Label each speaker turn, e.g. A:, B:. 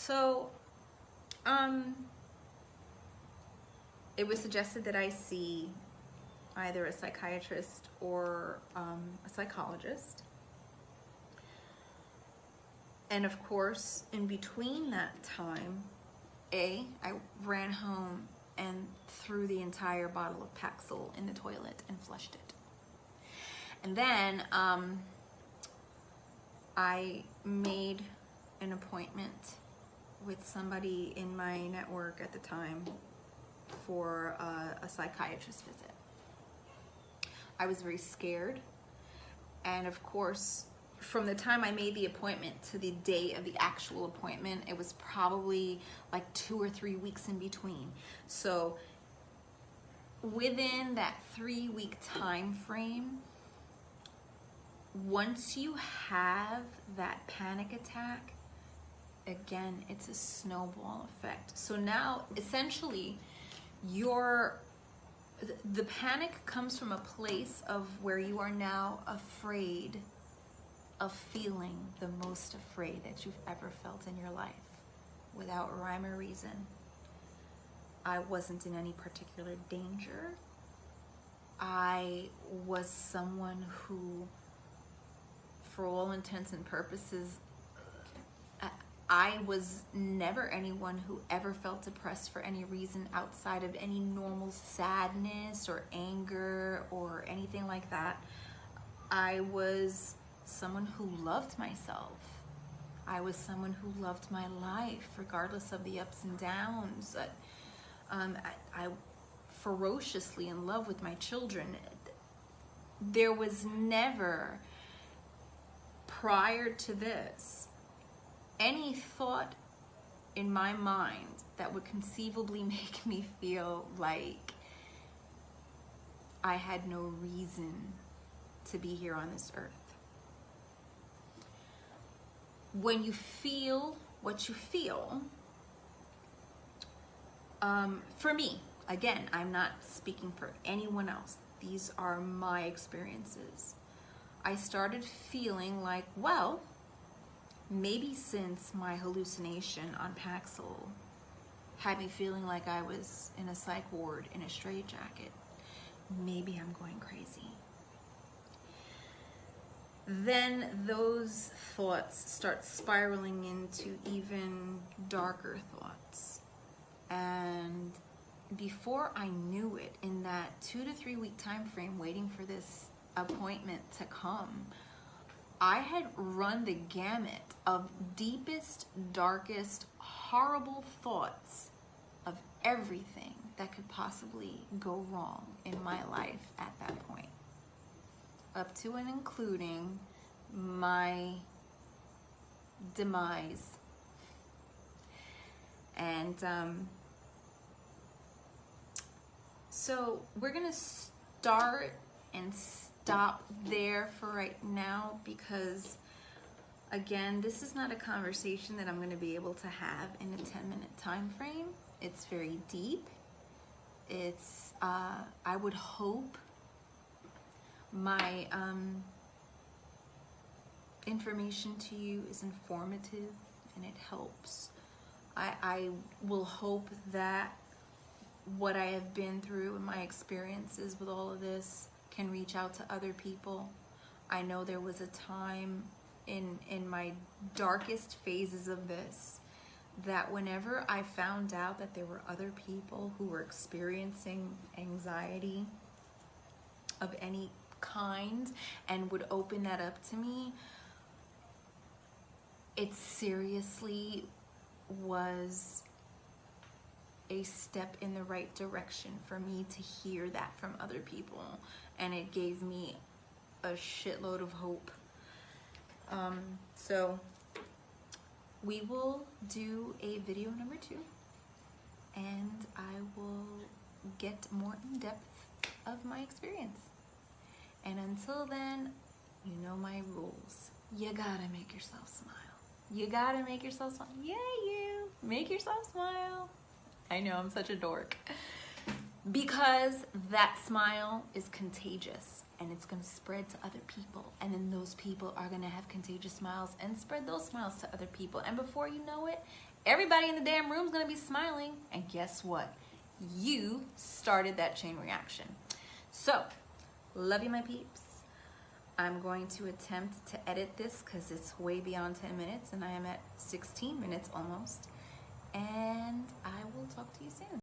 A: So, it was suggested that I see either a psychiatrist or a psychologist. And of course, in between that time, I ran home and threw the entire bottle of Paxil in the toilet and flushed it. And then I made an appointment with somebody in my network at the time for a psychiatrist visit. I was very scared, and of course, from the time I made the appointment to the day of the actual appointment, it was probably like 2 or 3 weeks in between. So within that 3-week time frame, once you have that panic attack, again, it's a snowball effect. So now, essentially, the panic comes from a place of where you are now afraid of feeling the most afraid that you've ever felt in your life, without rhyme or reason. I wasn't in any particular danger. I was someone who, for all intents and purposes, I was never anyone who ever felt depressed for any reason outside of any normal sadness or anger or anything like that. I was someone who loved myself. I was someone who loved my life regardless of the ups and downs. I ferociously in love with my children. There was never, prior to this, any thought in my mind that would conceivably make me feel like I had no reason to be here on this earth. When you feel what you feel, for me, again, I'm not speaking for anyone else. These are my experiences. I started feeling like, well, maybe since my hallucination on Paxil had me feeling like I was in a psych ward in a straitjacket, maybe I'm going crazy. Then those thoughts start spiraling into even darker thoughts. And before I knew it, in that 2 to 3 week time frame waiting for this appointment to come, I had run the gamut of deepest, darkest, horrible thoughts of everything that could possibly go wrong in my life at that point, up to and including my demise. And so we're gonna start and stop there for right now, because again, this is not a conversation that I'm going to be able to have in a 10-minute time frame. It's very deep. It's I would hope my information to you is informative and it helps. I will hope that what I have been through and my experiences with all of this can reach out to other people. I know there was a time in my darkest phases of this that whenever I found out that there were other people who were experiencing anxiety of any kind and would open that up to me, it seriously was a step in the right direction for me to hear that from other people, and it gave me a shitload of hope. So we will do a video number 2, and I will get more in depth of my experience. And until then, you know my rules. You gotta make yourself smile. You gotta make yourself smile. Yeah, you make yourself smile. I know, I'm such a dork. Because that smile is contagious, and it's gonna spread to other people, and then those people are gonna have contagious smiles and spread those smiles to other people, and before you know it, Everybody in the damn room is going to be smiling. And guess what? You started that chain reaction. So, love you, my peeps. I'm going to attempt to edit this because it's way beyond 10 minutes and I am at 16 minutes almost. And I will talk to you soon.